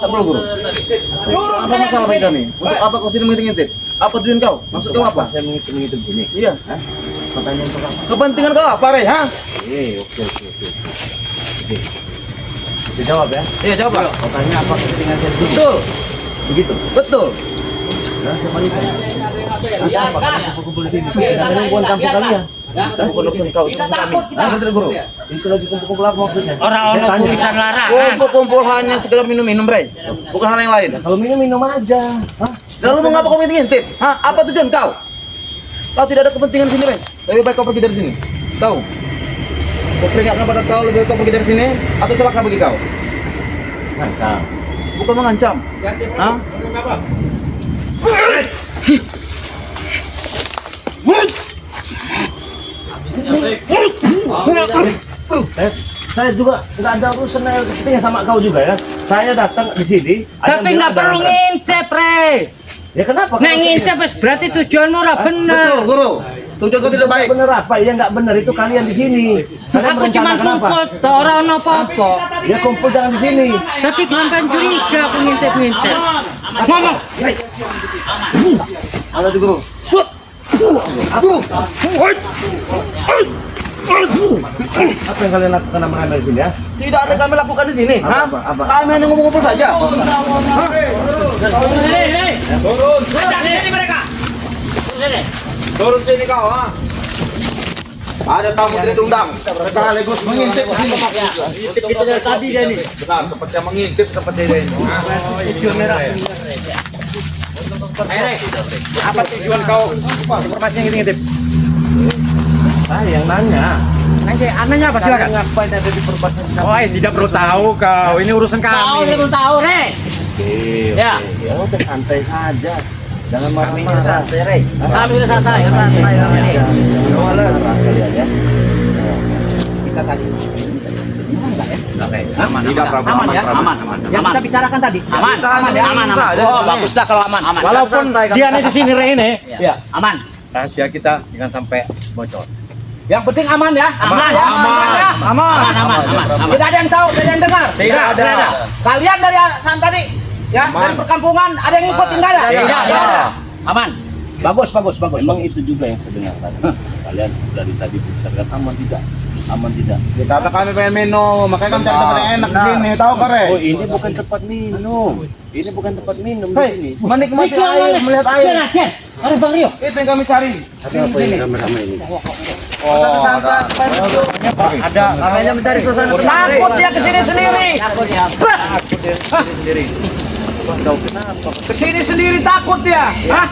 Tak perlu guru. Apa masalah bagi kami? Untuk apa kau sini mengintip-ngintip? Apa tujuan kau? Maksud kau apa? Saya mengintip gini. Iya. Pertanyaan untuk apa? Kepentingan kau apa, Rey? Hah? Oke. Dijawab ya. Iya, jawab lah. Pertanyaan apa kepentingan saya? Betul. Begitu. Betul. Nah, siapa itu? Apa kalian kumpul di sini? Kalian bukan kampung kalian. Bukan urusan kau, itu kami. Betul, guru. Itu lagi kumpul-kumpul apa maksudnya? Orang-orang tulisan larangan. Kumpul-kumpul hanya sekedar minum-minum, Rey. Bukan hal yang lain. Kalau minum aja. Hah? Lalu mengapa kau ngintip-ngintip? Hah? Apa tujuan kau? Kau tidak ada kepentingan di sini, Rey. Lebih baik kau pergi dari sini. Tahu? Kau peringatkan pada kau, lebih baik kau pergi dari sini atau celaka bagi kau. Ngancam. Bukan mengancam. Hah? Saya juga nggak ada urusan kepentingan sama kau juga ya. Saya datang di sini. Tapi nggak perlu ngintip, Re. Ya kenapa? Nek ngintip berarti tujuanmu ora bener. Betul, guru. Tujuan kau tidak baik. Bener apa? Ya nggak bener itu kalian di sini. Kalian Aku cuma merencanakan apa? kumpul, tak orang ono apa-apa. Ya kumpul jangan di sini. Tapi kenapa curiga aku ngintip-ngintip? Ngomong. Ada di guru. Apa yang kalian lakukan sama kalian di sini ya? Tidak ada kami lakukan di sini. Hah? Apa? Kami hanya ngumpul-ngumpul saja. Turun. Ajak sini mereka. Turun sini kau, ha? Ada tamu tidak diundang. Sekaligus mengintip di sini. Itu dari tadi dia nih. Benar, seperti yang mengintip seperti ini. Apa tujuan kau? Informasi yang ngintip. Saya yang nanya. Anehnya apa silakan? Ngapain ada di perbatasan? Oh, tidak perlu tahu kau. Ini urusan Kau kami. belum tahu, Re. Ya. Ya udah santai saja. Jangan marah-marah. Kami udah santai. Kita tadi. Tidak, Prabu. Aman ya? Aman. Yang kita bicarakan tadi. Aman. Aman. Oh, baguslah kalau aman. Aman. Walaupun dia di sini Rene, Ya, aman. rahasia kita jangan sampai bocor. Yang penting aman ya. Aman. Aman. Tidak ada yang tahu, tidak ada yang dengar. Tidak ada. Kalian dari sana tadi, ya, dari perkampungan ada yang ngikutin nggak ada? Tidak ada. Aman. Bagus. Memang itu juga yang saya dengarkan. Kalian dari tadi bicarakan aman tidak. Ya, karena kami pengen minum, makanya kami cari tempat yang enak di sini. Tahu kau, Rey? Oh ini bukan tempat minum. Ini bukan tempat minum di sini. Hei, menikmati air, melihat air. Ada Bang Rio. Itu yang kami cari. Apa ini kamera ini? Santai, supaya sejuk. Ada Namanya mencari suasana tenang. Takut dia kesini sendiri. Kesini sendiri takut dia. Hah?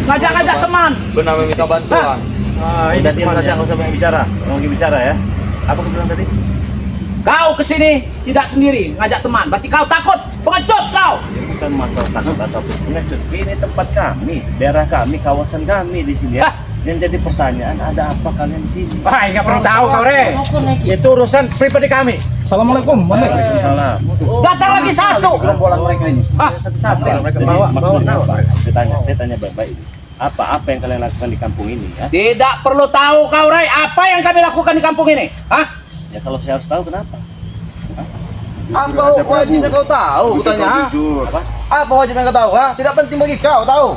Ngajak-ngajak teman. benar meminta bantuan. Udah diam saja, nggak usah banyak bicara. Ngomongin bicara ya. Apa kau bilang tadi? Kau kesini tidak sendiri, ngajak teman. Berarti kau takut, pengecut kau. Bukan masalah takut atau pengecut. Ini tempat kami, daerah kami, kawasan kami di sini ya. Yang jadi pertanyaan, ada apa kalian di sini? Wah, nggak perlu tahu kau, Re. Itu urusan pribadi kami. Assalamualaikum. Waalaikumsalam. Datang lagi satu. Gerombolan mereka ini. Ah, Mereka bawa apa? Saya tanya baik-baik. Apa yang kalian lakukan di kampung ini ya? tidak perlu tahu kau, Ray. Apa yang kami lakukan di kampung ini? Hah? Ya kalau saya harus tahu kenapa? Apa wajibnya kau tahu? Kutanya. Apa? Apa wajibnya kau tahu? Ha? Tidak penting bagi kau tahu.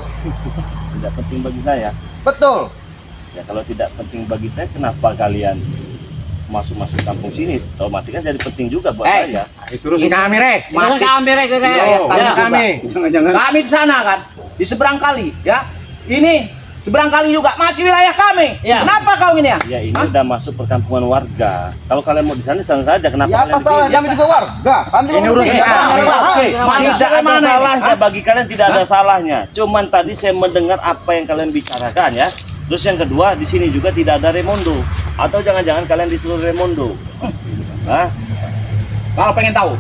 Tidak penting bagi saya. Betul. Ya kalau tidak penting bagi saya, kenapa kalian masuk kampung sini? Otomatis kan jadi penting juga buat saya. Itu urusan kami, Re. Masih kami, Ray. Kami. Jangan. Kami di sana kan, di seberang kali, ya. Ini seberang kali juga masih wilayah kami. Kenapa kau ini ya? Ya ini udah masuk perkampungan warga. Kalau kalian mau di sana saja. Kenapa Ya kalian apa di salah? sini? Kami juga warga. Kami juga Ini urusan muslim. kami. Tidak ada salahnya bagi kalian, tidak ada salahnya. Cuman tadi saya mendengar apa yang kalian bicarakan ya. Terus yang kedua, di sini juga tidak ada Remondo. Atau jangan-jangan kalian disuruh Remondo. Hah? Kalau pengen tahu,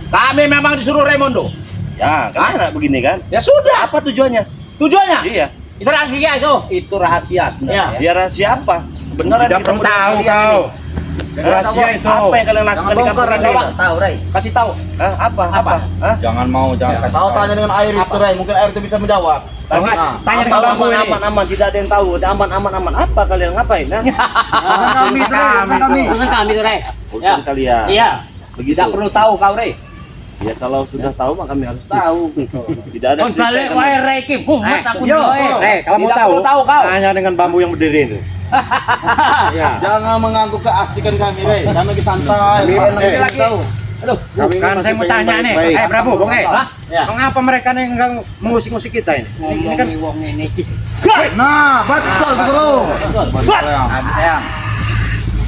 kami memang disuruh Raimondo. Ya, kan enak begini kan? Ya sudah. Apa tujuannya? Tujuannya? Iya. Itu rahasia itu. Itu rahasia sebenarnya. Biar rahasia apa? Beneran Tidak perlu tahu kau. Rahasia itu. Apa yang kalian lakukan di kampung ini? Tahu, Rey. Kasih tahu. Hah? Apa? Hah? Jangan kasih. Kau tanya dengan air itu, Rey. Mungkin air itu bisa menjawab. Tanya dengan Apa, bambu ini. aman, tidak ada yang tahu. Aman. Apa kalian ngapain? Hah? Kami, Urusan kami tuh, Ray. Urusan kalian. Iya. Begitu. Tidak perlu tahu kau, Ray. Ya kalau sudah tahu maka kami harus tahu. Tidak ada Kon balik wae Reki, mumet aku Yo, dulu. Kalau mau Tidak tahu, perlu tahu kau. hanya dengan bambu yang berdiri itu. Ya. Jangan mengganggu keasikan kami, Rey. Kami lagi santai. Kami- Kami eh, lagi tahu. Bukan saya mau tanya nih, Prabu, Bung mengapa mereka nih enggak mengusik-usik kita ini? Ini kan Wong ini. Nah, betul bro. sayang.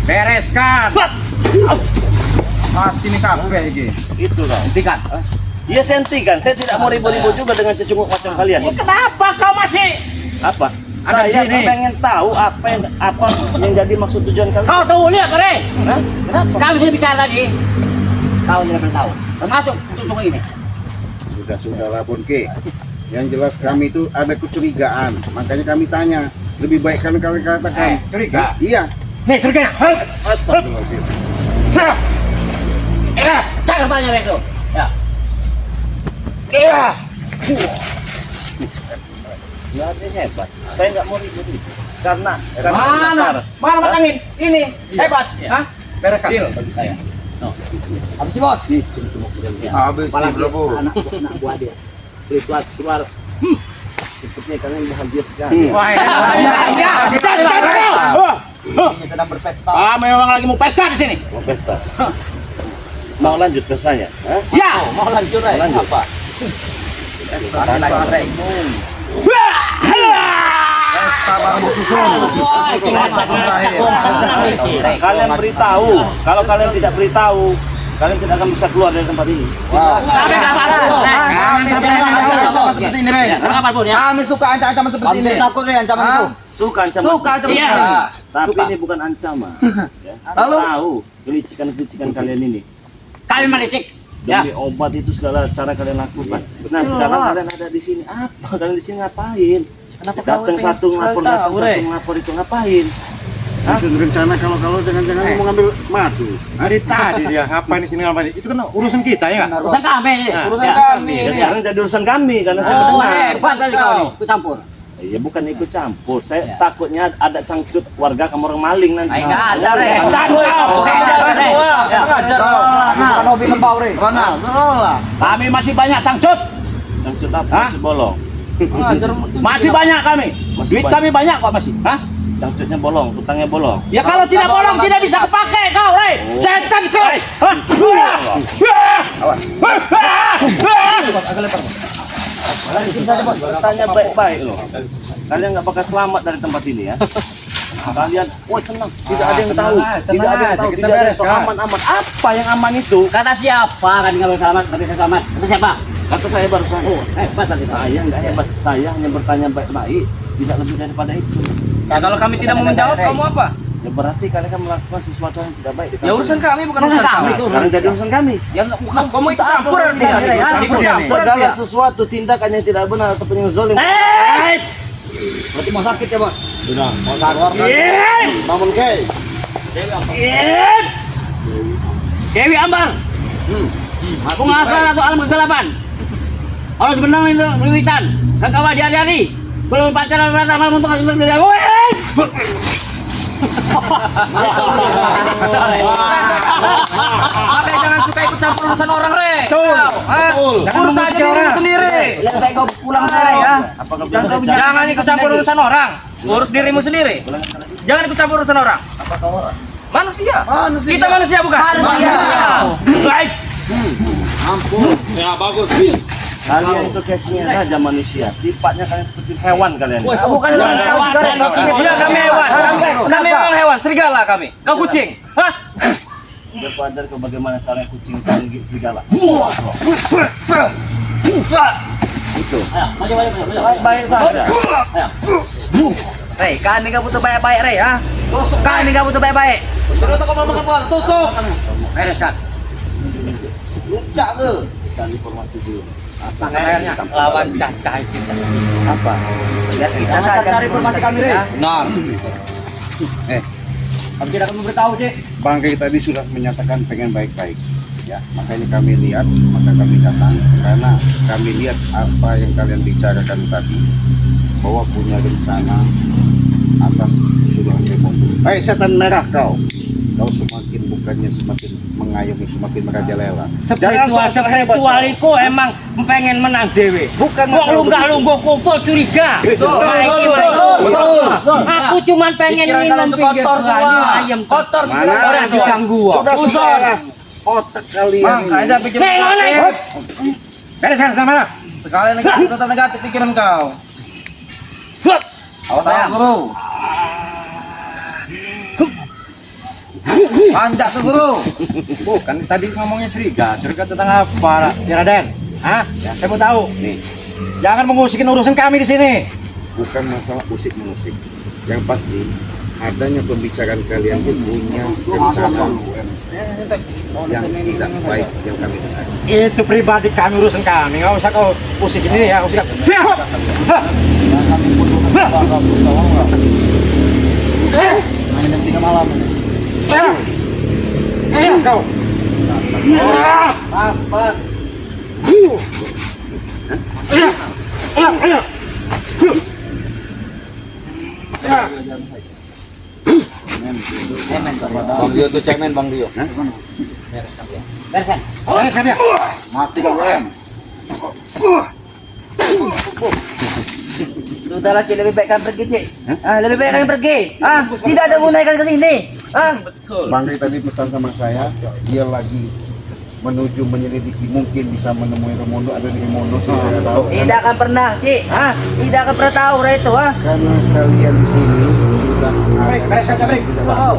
Bereskan. Mati nih kabeh iki. itu kan. Hentikan. Iya saya hentikan. Saya tidak mau ribut-ribut juga dengan cecunguk macam kalian. Kenapa kau masih Apa? Ada di Saya sini. pengen tahu apa yang jadi maksud tujuan kalian. Kau tahu lihat, Re? Hah? Kami sudah bicara tadi. Kau tidak pernah tahu. Termasuk untuk ini. Sudah Bonke. Yang jelas kami itu ada kecurigaan, makanya kami tanya. Lebih baik kan kami katakan. Curiga. Iya. Nih, curiga. Cara tanya Re itu. Ya. Ya, ini hebat. Saya nggak mau ribut. Karena mana? dasar. Mana matangin? Ini hebat. Hah? Bereskan. Kecil bagi saya. Habis sih, Bos. Habis bro. Anak buah dia. Keluar, keluar. Sepertinya kalian bahagia sekali. Wah, Ya, kita Sedang berpesta. Ah, memang lagi mau pesta di sini. Mau pesta. Mau lanjut pestanya? Hah? Ya. Mau lanjut, Re? Lanjut. Apa? Pesta baru susun. Kalian beritahu. Kalau kalian tidak beritahu, kalian tidak akan bisa keluar dari tempat ini. Wow. Sampai kapan? Kami sampai ancaman seperti ini, Rey. Kapan pun ya. Kami suka ancaman seperti ini. Takut Re ancaman Hah? itu. Suka ancaman. Suka ancaman Iya. seperti ini. Tapi Suka. ini bukan ancaman. Ya. Lalu? Tahu kelicikan-kelicikan kalian ini. Kami melicik. Ya. Demi obat itu segala cara kalian lakukan. Nah, sekarang kalian ada di sini. Apa? Kalian di sini ngapain? Kenapa Datang satu ngelapor, datang satu ngelapor itu ngapain? Susun rencana kalau jangan-jangan mau ngambil madu. Hari tadi dia ngapain di sini ngapain? Itu kan urusan kita ya nggak? Urusan kami. Urusan Ya. kami. Ya, sekarang jadi urusan kami karena saya Oh, mendengar. hebat kali kau nih. Ikut campur. Iya bukan ikut campur. Saya takutnya ada cangcut warga kamu orang maling nanti. Enggak ada, Rey. Ngajar. Nah, hobi kembau, Rey. Mana? Lah. Kami masih banyak cangcut. Cangcut apa? Hah? Cangcut bolong. Masih banyak kami. Masih Duit banyak. kami banyak kok masih. Hah? Cangcutnya bolong, utangnya bolong. Ya kalau tidak bolong tidak bisa kepake kau, Rey. Setan kau. Tanya baik-baik loh. Kalian nggak bakal selamat dari tempat ini ya. Kalian, woi tenang, tidak ada yang tahu, tidak ada yang tahu, kita tidak ada yang tahu, bereskan. aman-aman. Apa yang aman itu? Kata siapa kan nggak boleh selamat, tapi saya selamat. Kata siapa? Kata saya barusan. Oh, hebat tadi. Saya nggak hebat, saya hanya bertanya baik-baik, tidak lebih daripada itu. Ya kalau kami tidak mau menjawab, kamu apa? Ya berarti kalian kan melakukan sesuatu yang tidak baik. Ya urusan kami bukan Urusan urusan kami. kami. Sekarang jadi urusan kami. Ya kamu ikut campur dia. Ikut campur Segala dia. sesuatu tindakan yang tidak benar ataupun yang zalim. Berarti mau sakit ya, Bos? Sudah, mau keluarkan. Bangun, Kay. Dewi Ambar. Aku ngasal atau alam kegelapan. Orang sebenarnya itu berwitan. Dan kawan di hari-hari. Belum pacaran rata malam untuk kasih berdiri. Makanya jangan suka ikut campur urusan orang, Re. Urus aja dirimu sendiri. Lebih baik kau pulang sekarang ya. Apakah bisa Jangan ikut campur urusan orang. Urus dirimu sendiri. Jangan ikut campur urusan orang. Manusia. Manusia. Kita manusia bukan? Baik. Kalian itu casingnya saja manusia. Sifatnya kalian seperti hewan kalian. Bukan hewan. Iya, kami hewan. Kami memang hewan. Serigala kami. Kau kucing. Hah? Biar kau ajar kau bagaimana cara kucing gigit serigala. Itu. Baik-baik saja. Rey, kami gak butuh baik-baik, Rey, ha? Kami gak butuh baik-baik. Terus aku mau makan pulang. Tusuk. Bereskan. Lucak ke? Cari informasi dulu. Lawan cacah itu. Apa? Lihat kita cari informasi kami, Rey. Nah, Kami tidak akan memberitahu, Cik. Bangkai tadi sudah menyatakan pengen baik-baik. Ya, makanya kami lihat, maka kami datang karena kami lihat apa yang kalian bicarakan tadi bahwa punya rencana atas suruhan demo. Setan merah kau semakin bukannya semakin mengayomi semakin merajalela. Spiritual itu emang pengen menang dewe. Bukan Kok lunggah-lunggah kumpul curiga. Nah, iki wae. Aku cuman pengen minum pinggir ayam Kotor Mana orang ada? diganggu. Sudah otak kalian Bang, ini. aja pikir. Nek ngono. Beres mana? Sekali negatif tetap negatif pikiran kau. Awas tahu guru. Panjak tuh guru. Bukan tadi ngomongnya curiga tentang apa, Raden? Hah? Ya, saya mau tahu. Nih, Jangan mengusikin urusan kami di sini. bukan masalah usik-mengusik. Yang pasti adanya pembicaraan kalian itu punya rencana yang tidak baik yang kami dengar. Itu pribadi kami, urusan kami. Nggak usah kau usikin ini ya, usikin. Main jam 3 malam. Kau. Apa? Bang Dio tuh cemen Bang Dio. Beresan. Bereskan ya. Mati kau em. Sudahlah Cik, lebih baik kalian pergi Cik. Lebih baik kalian pergi. Tidak ada gunanya kalian ke sini. Betul. Bang Ri tadi pesan sama saya, dia lagi menuju menyelidiki, mungkin bisa menemui Remondo, ada di Remondo, saya tidak tahu. Tidak akan pernah Cik. Tidak akan pernah tahu itu. Karena kalian di sini sudah Break, bereskan, break. Maaf.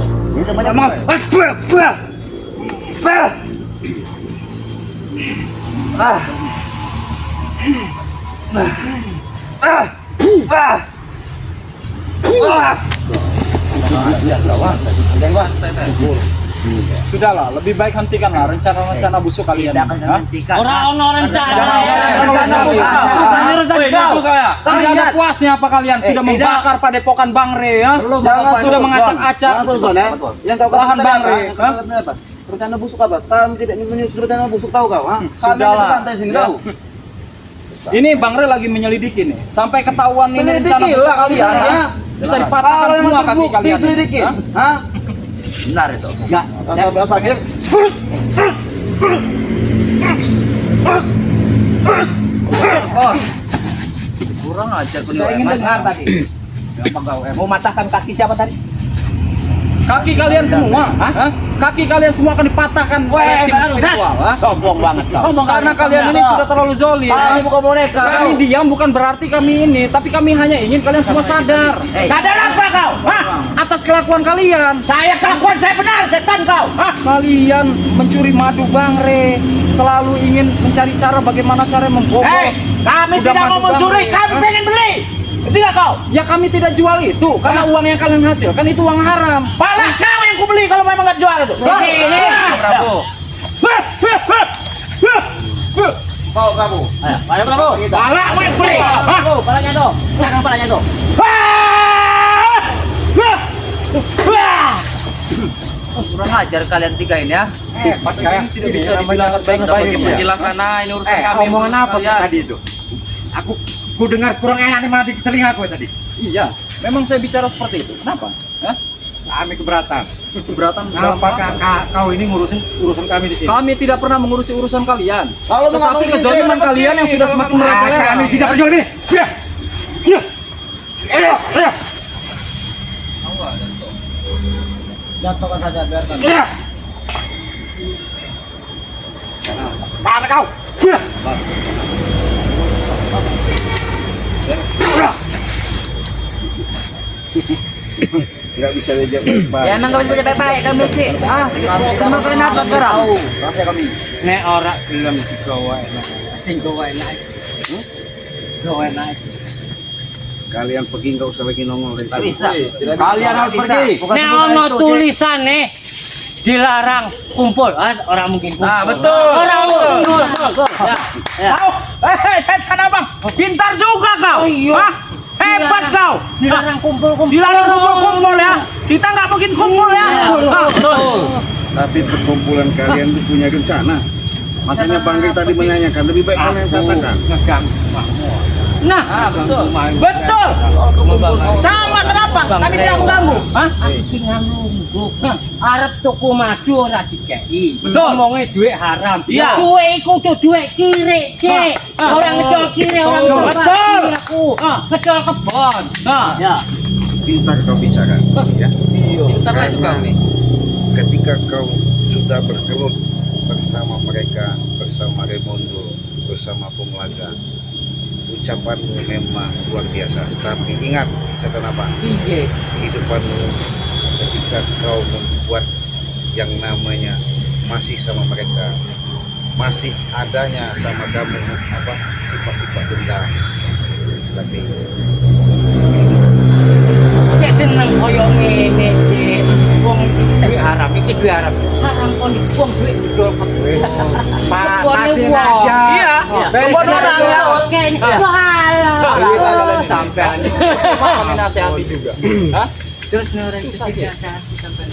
Sudahlah, lebih baik hentikanlah rencana-rencana busuk kalian. Tidak akan hentikan. Orang ono rencana. Tidak ada puasnya apa kalian sudah membakar padepokan Bang Re ya? Sudah mengacak-acak Yang kau lahan katakan Bang apa? Re. Yang kau katakan apa? Rencana busuk apa? Kami tidak menyusun rencana busuk tahu kau? Kami Sudahlah. santai sini tahu. Ini Bang Re lagi menyelidiki nih. Sampai ketahuan ini rencana Selidiki busuk lah kalian kalian, ya. Bisa dipatahkan Kalau semua memang kaki terbukti, kalian. selidiki. Hah? Hah? Benar itu. Enggak. Kata apa Kim? Kurang ajar kau Saya ingin ni. dengar tadi. Mau matahkan kaki siapa tadi? Kaki kalian semua, kaki kalian semua akan dipatahkan oleh tim spiritual. Sombong banget kau. Ngomong Karena kalian ini sudah terlalu zolim. Kami bukan boneka. Kami diam bukan berarti kami ini, tapi kami hanya ingin kalian semua sadar. Sadar apa kau? Atas kelakuan kalian. Kelakuan saya benar, setan kau. Kalian mencuri madu Bang Re, selalu ingin mencari cara bagaimana cara membobol. Kami Udah tidak mau madu Bang mencuri, Re, kami hah? pengen beli. Tidak kau. Ya kami tidak jual itu, karena uang yang kalian hasilkan itu uang haram. Pala kau yang kubeli kalau memang nggak jual itu. Prabu. Kau kamu. Ayo Prabu. Pala kau yang beli. Prabu, palanya tuh. Jangan palanya tuh. Kurang ajar kalian tiga ini ya. Hebat kalian. Tidak bisa dibilang baik-baik penjelasan. Nah, ini urusan kami. Omongan apa Kalian. tadi itu? Aku dengar kurang enak nih di telinga aku tadi. Iya, memang saya bicara seperti itu. Kenapa? Hah? Kami keberatan. Keberatan dalam Apakah apa? kau ini ngurusin urusan kami di sini? Kami tidak pernah mengurusi urusan kalian. Kalau Tetapi mengatakan kezaliman kalian yang sudah semakin merajalela. Kami tidak berjuang ini. Jatuhkan saja, biarkan. Mana kau? Tidak bisa diajak baik-baik. Ya emang kau bisa baik-baik kami Cik. Emang kenapa sekarang? Nek ora gelem digawa enak. Sing gawa enak. Gawa enak. Kalian pergi, nggak usah lagi nongol dari Tak sini. bisa. Kalian harus pergi. Nek ono tulisane dilarang kumpul. Orang mungkin kumpul. Nah, betul. Orang kumpul. Ya. Kau, setan abang, pintar juga kau. Hah? Hebat kau. Dilarang kumpul-kumpul. Dilarang kumpul-kumpul ya. Kita nggak mungkin kumpul ya. Tapi perkumpulan kalian itu punya rencana. Makanya Bang Ri tadi menanyakan, lebih baik kalian katakan. Ngeganggu. Nah, betul. Sama kenapa? Kami tidak mengganggu. Hah? Arep tuku madu ora dikei. Betul. Ngomongnya duit haram. Iya. Duit iku tuh duit kiri, Cek. Orang ngedol kiri, orang ngedol Betul. kiri aku. Ngedol kebon. Ya. Pintar kau bicara, ya. Pintar itu kami. Ketika kau sudah bergelut bersama mereka, bersama Raimundo, bersama Punglaga, ucapanmu memang luar biasa. Tapi ingat, setan apa? Iya. Kehidupanmu ketika kau membuat yang namanya masih sama mereka, masih adanya sama kamu apa sifat-sifat dendam. Tapi Ya seneng koyo ngene, Cek. Wong iki duit haram, iki duit haram. Haram kon wong duit didol kebon. Patin aja. Iya. Kebon orang ya. Oke, ini halal. Sampean. Kami nasihati juga. Hah? Terus nurun saja sampai.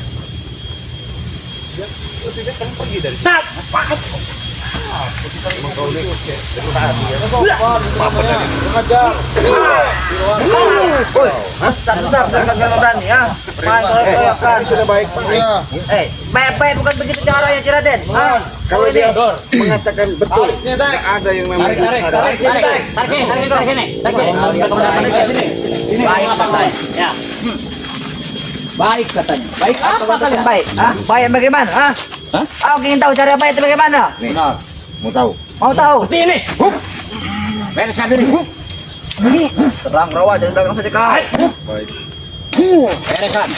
Tak. Berani ya. Main keroyokan. Sudah baik, Pak. Ya. Baik-baik bukan begitu caranya, Ciraden. kalau dia mengatakan betul, tidak ada yang namanya Tarik sini. Baik apa saya? Ya. Baik katanya. Baik Apa kalian baik? Hah? Baik bagaimana? Hah? Aku ingin tahu cara baik itu bagaimana. benar. Mau tahu? Mau tahu? Seperti ini. Bereskan diri. Ini terang rawa jangan belakang saja kau. Baik. Bereskan.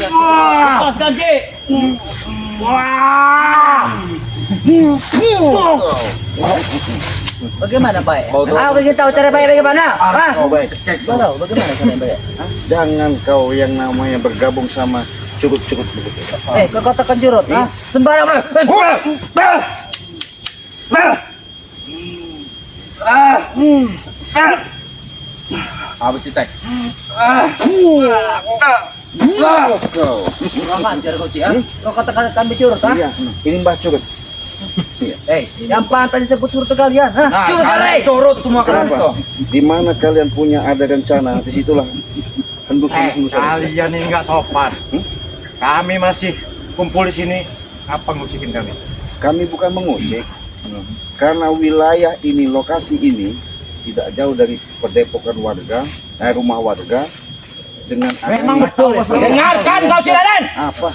Lepaskan, Cik. Bagaimana baik? Aku ingin tahu cara baik bagaimana. Hah? Oh baik. Mau tahu bagaimana cara yang baik? Hah? Jangan kau yang namanya bergabung sama curut-curut begitu. Kau katakan curut. Hah? Sembarang. Apa sih, Tek? Kurang ajar kau Cik. Kau katakan kami curut. Hah? Iya, ini Mbah Curut. Yang pantas disebut curut kalian. Hah? Nah, Curut kalian kalian. curut semua kalian Kenapa? tuh. Di mana kalian punya ada rencana, disitulah hendusan-hendusan. Kalian ini nggak sopan. Kami masih kumpul di sini. Apa ngusikin kami? Kami bukan mengusik, karena wilayah ini, lokasi ini tidak jauh dari perdepokan warga, rumah warga. Dengan Memang adanya- betul. Dengarkan kau Ciraden. apa?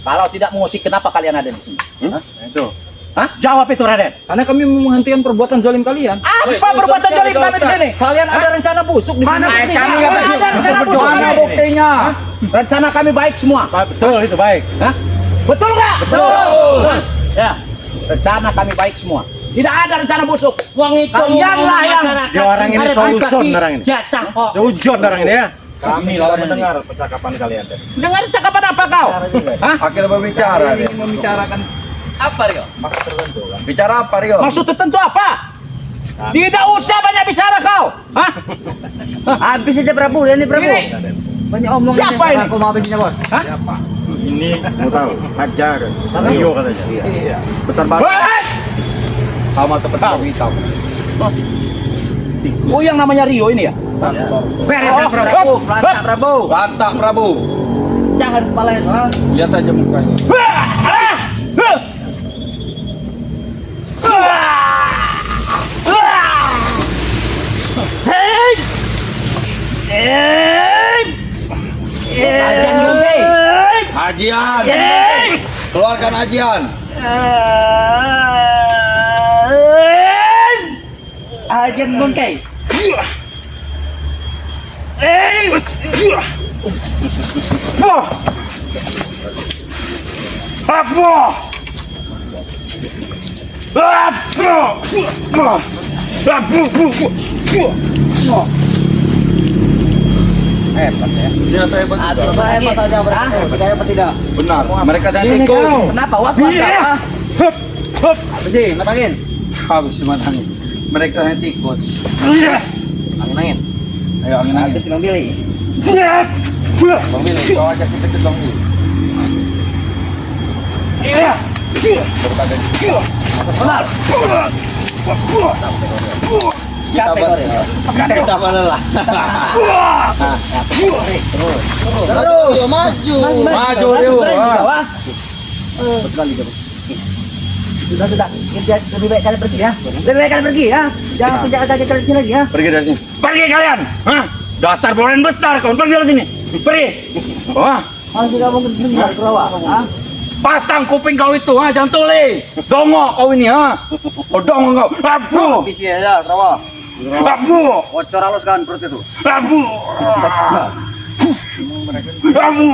Kalau tidak mengusik, kenapa kalian ada di sini? Hmm? Itu. Hah? Jawab itu, Raden. Karena kami menghentikan perbuatan zalim kalian. Apa perbuatan zalim kami di sini? Kalian ada rencana busuk di sini. Mana buktinya? Kami nggak ada rencana busuk. Mana buktinya? Rencana kami baik semua. Betul itu baik. Hah? Betul nggak? Betul. Ya. Rencana kami baik semua. Tidak ada rencana busuk. Wong itu Kalianlah yang Dia orang ini solution orang ini. jatah kok. Seujon orang ini ya. kami Kalau mendengar percakapan kalian. dengar cakapan apa kau? Hah? Akhirnya berbicara dia. Membicarakan apa, Rio? Bicara apa Rio? Maksud tertentu apa? Tidak usah banyak bicara kau. Hah? Habis saja Prabu, ini Prabu. Ini. Banyak omong Siapa ini? Aku mau habisnya bos. Hah? Ini mau tahu? Hajar. Rio katanya. Iya. Besar banget. Hei! Sama seperti Bang Hitam. Oh, yang namanya Rio ini ya? Beres Prabu, lantak Prabu. Lantak Prabu. Jangan kepalain. Hah? Lihat saja mukanya. Ajian. Keluarkan ajian. Ajen bungkai. Hebat ya. Senjata hebat. Hebat aja berarti. Percaya apa tidak? Benar. Mereka dan Ini tikus. kau. Kenapa? Was-was kau? Hah? Apa sih? Matangin. Habis matangin. Mereka yang tikus. Angin-angin. Ayo angin-angin. Habis Bang Billy. Bang Billy, kau ajak kita ke Bang Billy. Capek kau ya. Udah lelah. Terus, maju. Maju Rio. Sudah. Lebih baik kalian pergi ya. Lebih baik kalian pergi ya. Jangan penjaga kalian di sini lagi ya. Pergi dari sini. Pergi kalian. Hah? Dasar bolen besar kau. Pergi dari sini. Pergi. Wah, Kalau tidak mungkin dengar ke bawah. pasang kuping kau itu, ha, jangan tuli. Dongok kau ini, ha. Oh, dongok kau. Abu. Bisi aja, rawa. Abu. Bocor halus kan perut itu. Abu. Abu.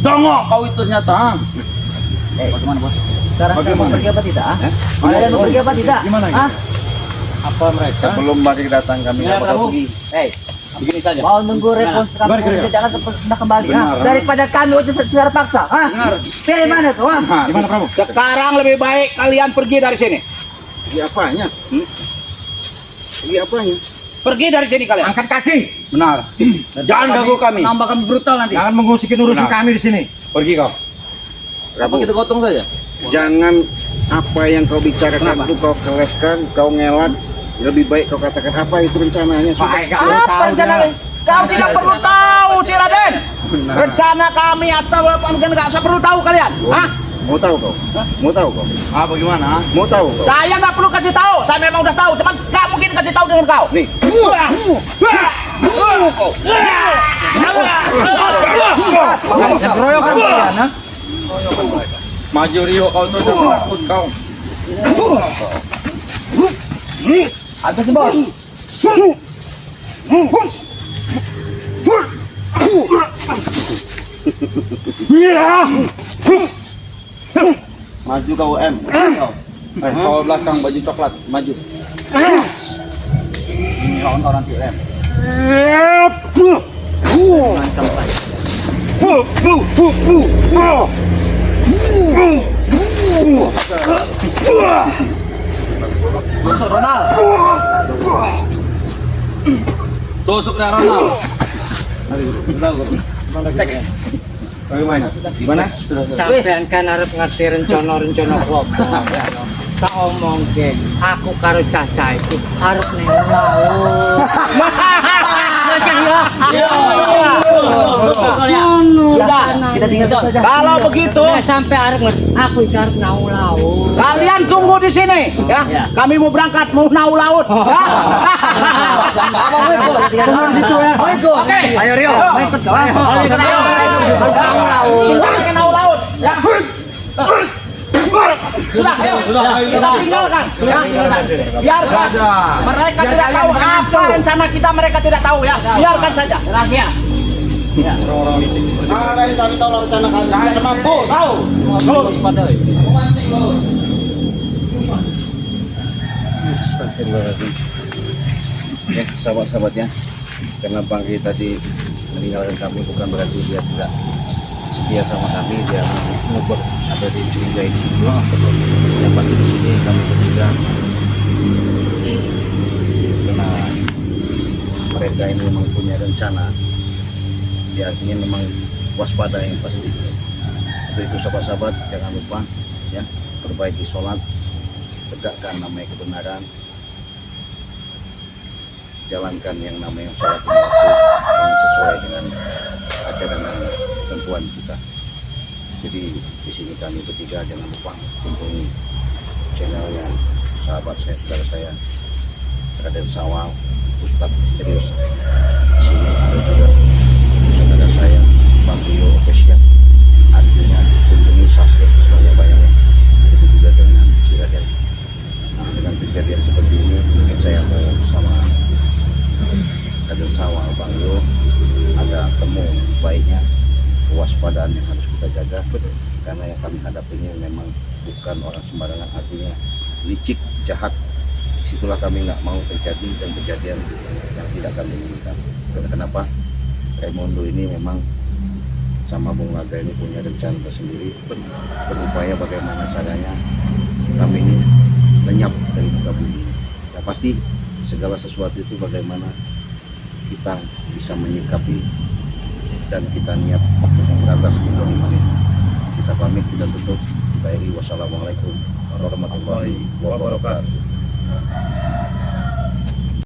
Dongok kau itu ternyata, ha. Sekarang kalian mau pergi apa tidak? Kalian mau pergi apa tidak? Gimana? Hah? Apa mereka? Sebelum mari datang kami Ya, dapat Prabu. pergi. Begini saja. Mau nunggu respons kami tidak akan pernah kembali ha? Daripada kami utus secara paksa. Ha? Pilih mana kau? Ha? Gimana Prabu? Sekarang lebih baik kalian pergi dari sini. Pergi apanya? Pergi apanya? Pergi dari sini kalian. Angkat kaki. Benar. Jangan ganggu kami. Nambah kami brutal nanti. Jangan mengusikin urusan kami di sini. Pergi kau. Apa kita gotong saja? Jangan apa yang kau bicarakan itu kau keleskan, kau ngelak. Lebih baik kau katakan apa itu rencananya. Apa rencana? Kau tidak perlu tahu, si Raden. Rencana kami atau apa mungkin nggak usah perlu tahu kalian. Hah? Mau tahu kau? Mau tahu kau? Ah, bagaimana? Mau tahu kau? Saya nggak perlu kasih tahu. Saya memang udah tahu. Cuman nggak mungkin kasih tahu dengan kau. Nih. Keroyokan kalian, ha? Maju Rio kau tuh takut kau. Habis bos. Maju kau M. Kau belakang baju coklat, maju. Ini kau nanti M. Masuk Ronald. Tusuk dah Ronald. Bagaimana? Gimana? Sampean kan harus ngerti rencana-rencana kok. Tak omong ke, aku karo Caca itu harus neng laut. Sudah, kita tinggalkan saja. Kalau begitu, Sampai harus aku itu harus nau laut. kalian tunggu di sini, ya. Kami mau berangkat, mau nau laut. Ya. Tunggu di situ ya. Oke. Ayo Rio. Ikut kau. Nau laut. Kita nau laut. Ya. Sudah, ayo. Kita tinggalkan. Ya. Biarkan mereka tidak tahu apa rencana kita, mereka tidak tahu ya. Biarkan saja. Rahasia. Kalian kami tahu rencana kami. Kalian mampu tahu. Astagfirullahaladzim. Ya, sahabat-sahabat ya. Karena Bangki tadi meninggalkan kami bukan berarti dia tidak setia sama kami, dia ngubur atau dicurigai di sini. Yang pasti di sini kami bertiga karena mereka ini memang punya rencana. Ya artinya memang waspada yang pasti. Untuk itu sahabat-sahabat jangan lupa ya perbaiki sholat, tegakkan namanya kebenaran, jalankan yang namanya sholat lima waktu yang sesuai dengan ajaran dan ketentuan kita. Jadi di sini kami bertiga jangan lupa kunjungi channelnya sahabat saya, saudara saya Raden Sawal, Ustadz Misterius. Di sini ada juga saudara saya Bang Rio Official. Artinya kunjungi subscribe sebanyak-banyaknya. Itu juga dengan si Raden. Nah, dengan kejadian seperti ini mungkin saya mau sama Raden Sawal Bang Rio ada temu baiknya, kewaspadaan yang harus kita jaga karena yang kami hadapi ini memang bukan orang sembarangan, artinya licik, jahat. Disitulah kami nggak mau terjadi dan kejadian yang tidak kami inginkan. Karena kenapa? Raimundo ini memang sama Bung Laga ini punya rencana tersendiri, berupaya bagaimana caranya kami ini lenyap dari muka bumi. Ya pasti segala sesuatu itu bagaimana kita bisa menyikapi dan kita niat untuk memberantas kezaliman ini. Kita pamit, kita tutup. Kita akhiri. Wassalamualaikum warahmatullahi wabarakatuh.